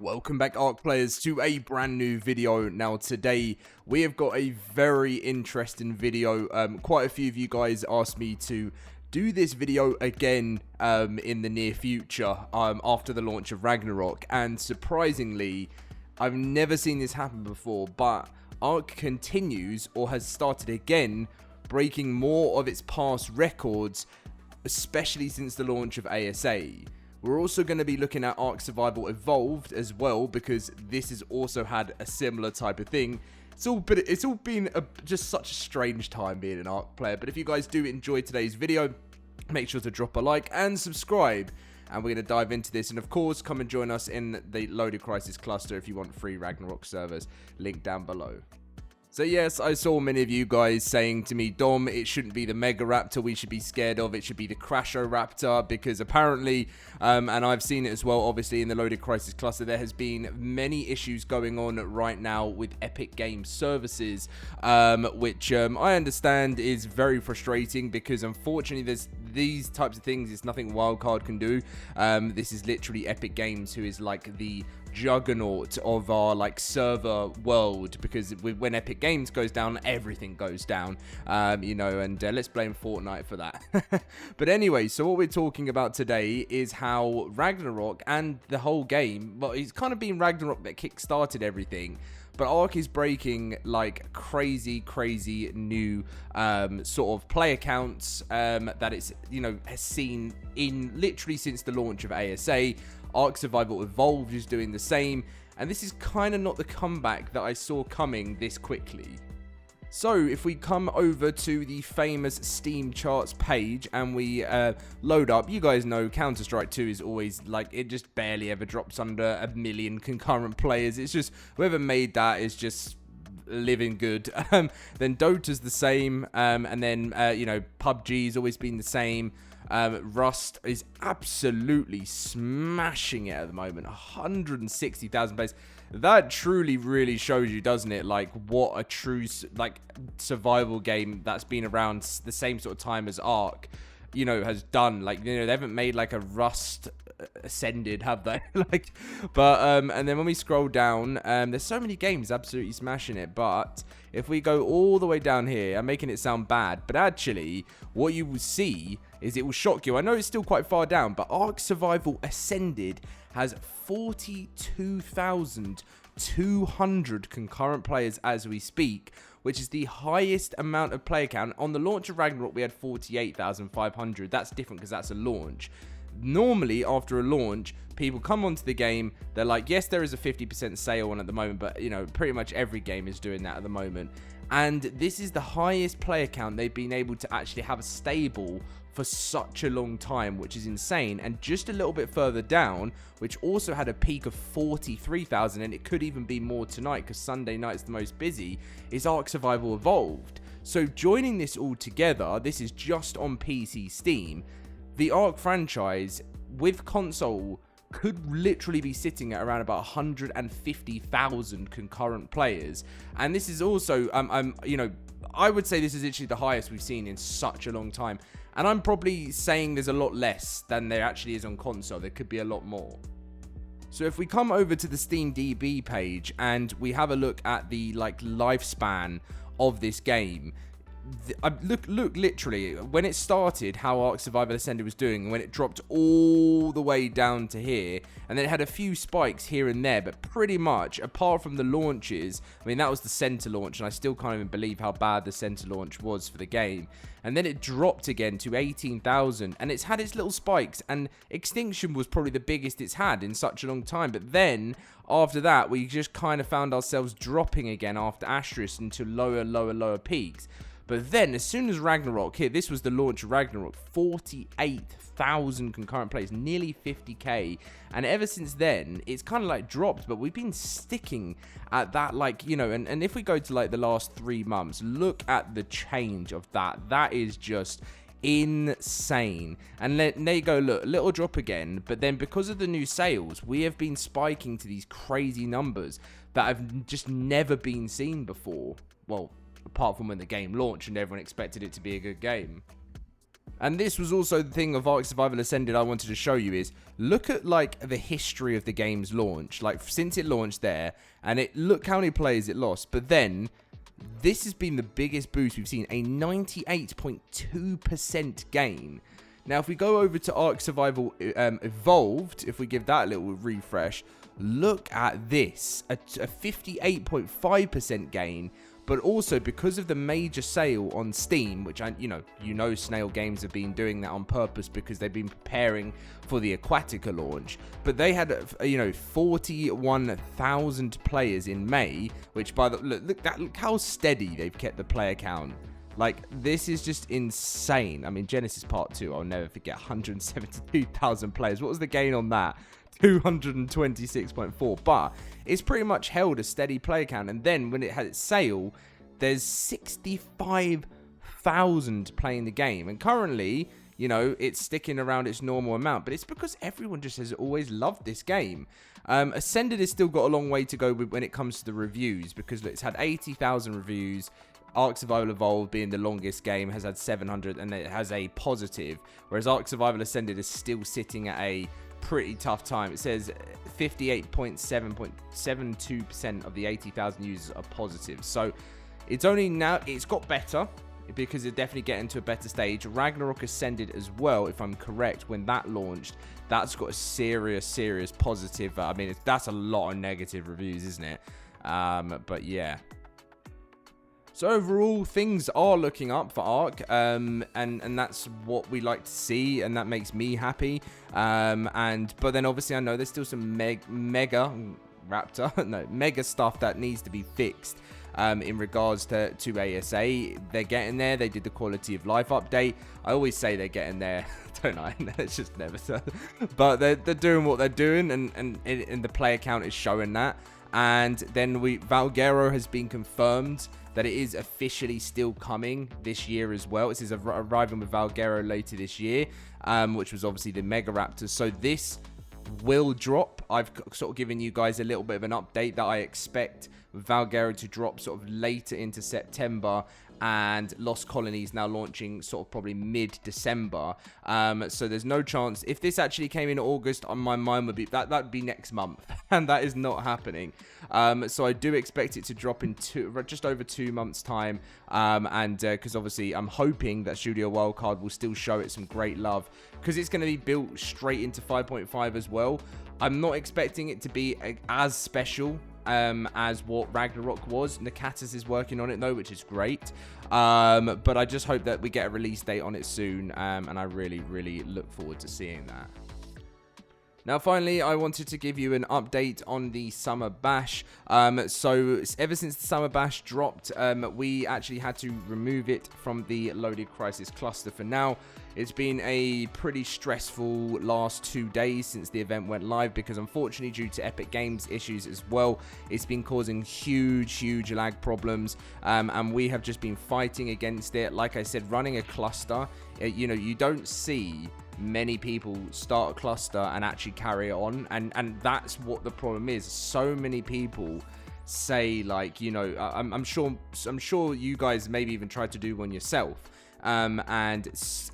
Welcome back, ARK players, to a brand new video. Now today we have got a very interesting video. Quite a few of you guys asked me to do this video again in the near future after the launch of Ragnarok, and surprisingly I've never seen this happen before, but ARK continues, or has started again, breaking more of its past records, especially since the launch of ASA. We're also going to be looking at ARK Survival Evolved as well, because this has also had a similar type of thing. It's all been just such a strange time being an ARK player. But if you guys do enjoy today's video, make sure to drop a like and subscribe. And we're going to dive into this. And of course, come and join us in the LoadedCrysis cluster if you want free Ragnarok servers. Link down below. So yes, I saw many of you guys saying to me, Dom, it shouldn't be the Mega Raptor we should be scared of, it should be the Crasho-Raptor, because apparently, and I've seen it as well, obviously in the LoadedCrysis cluster, there has been many issues going on right now with Epic Games services, which I understand is very frustrating, because unfortunately there's these types of things, it's nothing Wildcard can do. This is literally Epic Games, who is like the juggernaut of our like server world, because when Epic Games goes down, everything goes down, you know, and let's blame Fortnite for that. But anyway, so what we're talking about today is how Ragnarok and the whole game, well, it's kind of been Ragnarok that kick-started everything, but ARK is breaking like crazy new sort of play accounts that it's, you know, has seen in literally since the launch of ASA. ARK Survival Evolved is doing the same, and this is kind of not the comeback that I saw coming this quickly. So if we come over to the famous Steam charts page and we load up, you guys know Counter-Strike 2 is always like, it just barely ever drops under 1 million concurrent players. It's just, whoever made that is just living good. Then Dota's the same, and then you know, PUBG's always been the same. Rust is absolutely smashing it at the moment, 160,000 players. That truly really shows you, doesn't it, like what a true like survival game that's been around the same sort of time as ARK, you know, has done. Like, you know, they haven't made like a Rust Ascended, have they? Like, but and then when we scroll down, there's so many games absolutely smashing it. But if we go all the way down here, I'm making it sound bad, but actually what you will see is, it will shock you. I know it's still quite far down, but ARK Survival Ascended has 42,200 concurrent players as we speak, which is the highest amount of player count. On the launch of Ragnarok, we had 48,500. That's different because that's a launch. Normally, after a launch, people come onto the game, they're like, yes, there is a 50% sale on at the moment, but, you know, pretty much every game is doing that at the moment. And this is the highest player count they've been able to actually have a stable for such a long time, which is insane. And just a little bit further down, which also had a peak of 43,000, and it could even be more tonight because Sunday night's the most busy, is ARK Survival Evolved. So joining this all together, this is just on PC Steam, the ARK franchise with console could literally be sitting at around about 150,000 concurrent players. And this is also, you know, I would say this is literally the highest we've seen in such a long time. And I'm probably saying there's a lot less than there actually is on console. There could be a lot more. So if we come over to the Steam DB page and we have a look at the like lifespan of this game, look literally when it started, how ARK Survival Ascended was doing, when it dropped all the way down to here, and then it had a few spikes here and there, but pretty much apart from the launches, I mean, that was the center launch, and I still can't even believe how bad the center launch was for the game. And then it dropped again to 18,000, and it's had its little spikes, and Extinction was probably the biggest it's had in such a long time. But then after that, we just kind of found ourselves dropping again after Asterisk into lower peaks. But then, as soon as Ragnarok hit, this was the launch of Ragnarok, 48,000 concurrent players, nearly 50k. And ever since then, it's kind of like dropped, but we've been sticking at that, like, you know, and if we go to like the last 3 months, look at the change of that. That is just insane. And there you go, look, little drop again, but then because of the new sales, we have been spiking to these crazy numbers that have just never been seen before. Well, apart from when the game launched and everyone expected it to be a good game. And this was also the thing of Ark Survival Ascended I wanted to show you is, look at like the history of the game's launch. Like since it launched there, and look how many players it lost. But then, this has been the biggest boost we've seen, a 98.2% gain. Now if we go over to Ark Survival Evolved, if we give that a little refresh, look at this, a 58.5% gain. But also because of the major sale on Steam, which you know Snail Games have been doing that on purpose because they've been preparing for the Aquatica launch. But they had 41,000 players in May, which by the look how steady they've kept the player count. Like this is just insane. I mean Genesis Part 2, I'll never forget, 172,000 players. What was the gain on that? 226.4, but it's pretty much held a steady player count. And then when it had its sale, there's 65,000 playing the game, and currently, you know, it's sticking around its normal amount. But it's because everyone just has always loved this game. Ascended has still got a long way to go when it comes to the reviews, because it's had 80,000 reviews. Ark Survival Evolved, being the longest game, has had 700, and it has a positive, whereas Ark Survival Ascended is still sitting at a pretty tough time. It says 58.72% of the 80,000 users are positive. So it's only now, it's got better because it's definitely getting to a better stage. Ragnarok Ascended as well, if I'm correct, when that launched, that's got a serious positive. I mean, that's a lot of negative reviews, isn't it? But yeah. So overall, things are looking up for Ark, and that's what we like to see, and that makes me happy. But then obviously I know there's still some mega stuff that needs to be fixed in regards to ASA. They're getting there. They did the quality of life update. I always say they're getting there, don't I? It's just never so. But they're doing what they're doing, and the player count is showing that. And then Valguero has been confirmed that it is officially still coming this year as well. It says arriving with Valguero later this year, which was obviously the Mega Raptors. So this will drop. I've sort of given you guys a little bit of an update that I expect Valguero to drop sort of later into September, and Lost Colonies now launching sort of probably mid-December. So there's no chance. If this actually came in August, on my mind would be that'd be next month, and that is not happening. So I do expect it to drop in just over 2 months' time, and because obviously I'm hoping that Studio Wildcard will still show it some great love, because it's going to be built straight into 5.5 as well. I'm not expecting it to be as special as what Ragnarok was. Nakatis is working on it though, which is great. But I just hope that we get a release date on it soon, and I really look forward to seeing that. Now, finally, I wanted to give you an update on the Summer Bash. So, ever since the Summer Bash dropped, we actually had to remove it from the LoadedCrysis cluster for now. It's been a pretty stressful last 2 days since the event went live, because unfortunately, due to Epic Games issues as well, it's been causing huge lag problems, and we have just been fighting against it. Like I said, running a cluster, you don't see many people start a cluster and actually carry it on, and that's what the problem is. So many people say, like, I'm sure you guys maybe even tried to do one yourself, and it's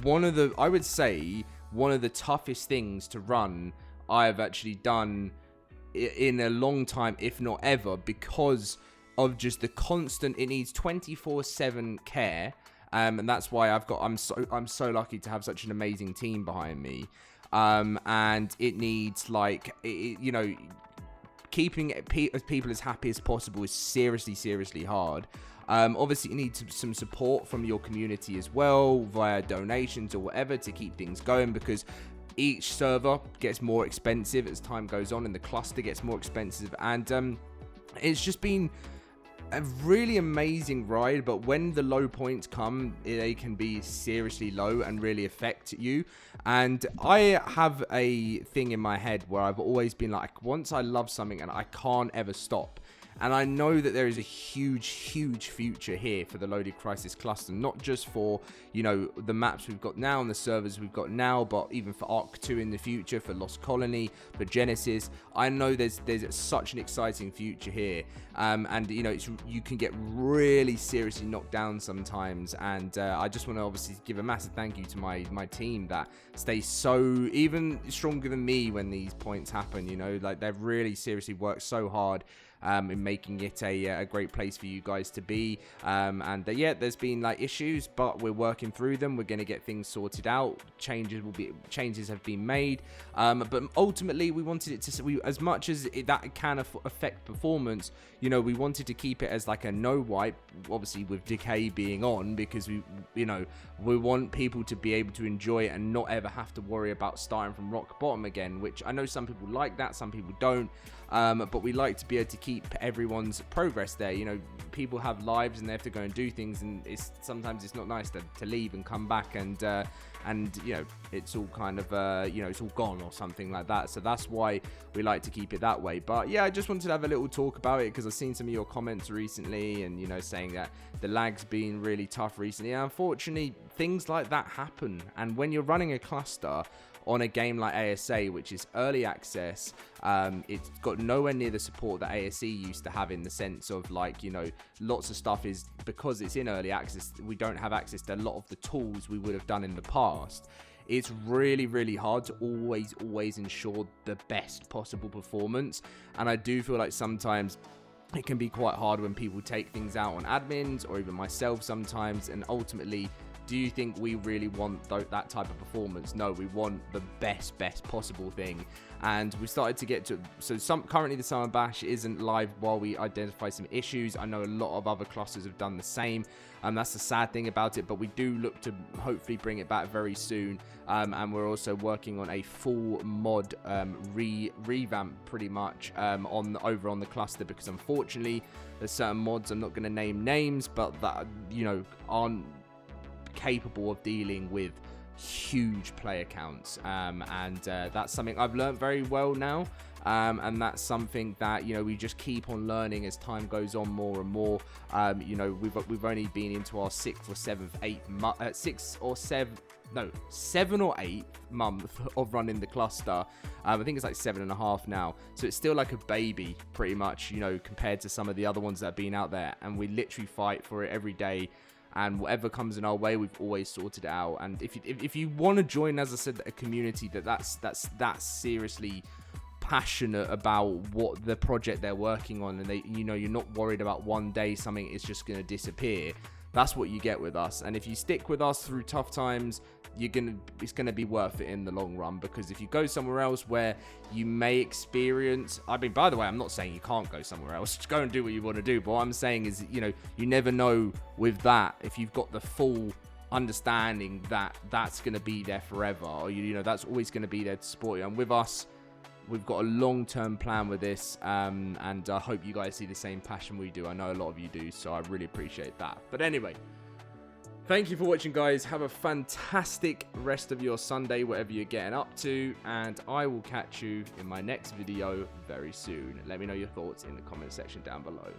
one of the, I would say, one of the toughest things to run I've actually done in a long time, if not ever, because of just the constant, it needs 24/7 care. And that's why I'm so lucky to have such an amazing team behind me. And it needs, like, keeping people as happy as possible is seriously hard. Obviously, you need some support from your community as well, via donations or whatever, to keep things going, because each server gets more expensive as time goes on, and the cluster gets more expensive. And it's just been a really amazing ride, but when the low points come, they can be seriously low and really affect you. And I have a thing in my head where I've always been like, once I love something and I can't ever stop. And I know that there is a huge future here for the LoadedCrysis cluster, not just for, you know, the maps we've got now and the servers we've got now, but even for ARK 2 in the future, for Lost Colony, for Genesis. I know there's such an exciting future here, and you know, you can get really seriously knocked down sometimes, and I just want to obviously give a massive thank you to my team that stays so even stronger than me when these points happen. You know, like they've really seriously worked so hard in making it a great place for you guys to be, and yeah, there's been like issues, but we're working through them. We're going to get things sorted out. Changes have been made, but ultimately we wanted it to, as much as that can affect performance, you know, we wanted to keep it as like a no wipe, obviously with decay being on, because we want people to be able to enjoy it and not ever have to worry about starting from rock bottom again, which I know some people like that, some people don't, but we like to be able to keep everyone's progress there. You know, people have lives and they have to go and do things, and sometimes it's not nice to leave and come back and you know, it's all kind of you know, it's all gone or something like that. So that's why we like to keep it that way. But yeah, I just wanted to have a little talk about it because I've seen some of your comments recently, and you know, saying that the lag's been really tough recently. And unfortunately, things like that happen, and when you're running a cluster on a game like ASA, which is early access, it's got nowhere near the support that ASE used to have, in the sense of, like, you know, lots of stuff is, because it's in early access, we don't have access to a lot of the tools we would have done in the past. It's really hard to always ensure the best possible performance, and I do feel like sometimes it can be quite hard when people take things out on admins, or even myself sometimes, and ultimately, do you think we really want that type of performance? No, we want the best possible thing. And we started to get to, so currently the Summer Bash isn't live while we identify some issues. I know a lot of other clusters have done the same, and that's the sad thing about it, but we do look to hopefully bring it back very soon. And we're also working on a full mod revamp pretty much over on the cluster, because unfortunately there's certain mods, I'm not going to name names, but that, you know, aren't capable of dealing with huge player counts, and that's something I've learned very well now, and that's something that, you know, we just keep on learning as time goes on more and more. You know, we've only been into our 7th or 8th month of running the cluster. I think it's like 7.5 now, so it's still like a baby pretty much, you know, compared to some of the other ones that have been out there, and we literally fight for it every day. And whatever comes in our way, we've always sorted it out. And if you want to join, as I said, a community that's seriously passionate about what the project they're working on, and you know, you're not worried about one day something is just going to disappear, that's what you get with us. And if you stick with us through tough times, it's gonna be worth it in the long run. Because if you go somewhere else where you may experience, I mean, by the way, I'm not saying you can't go somewhere else, just go and do what you want to do, but what I'm saying is, you know, you never know with that, if you've got the full understanding that that's gonna be there forever, or you know, that's always gonna be there to support you. And with us, we've got a long-term plan with this, and I hope you guys see the same passion we do. I know a lot of you do, so I really appreciate that. But anyway, thank you for watching, guys. Have a fantastic rest of your Sunday, whatever you're getting up to, and I will catch you in my next video very soon. Let me know your thoughts in the comment section down below.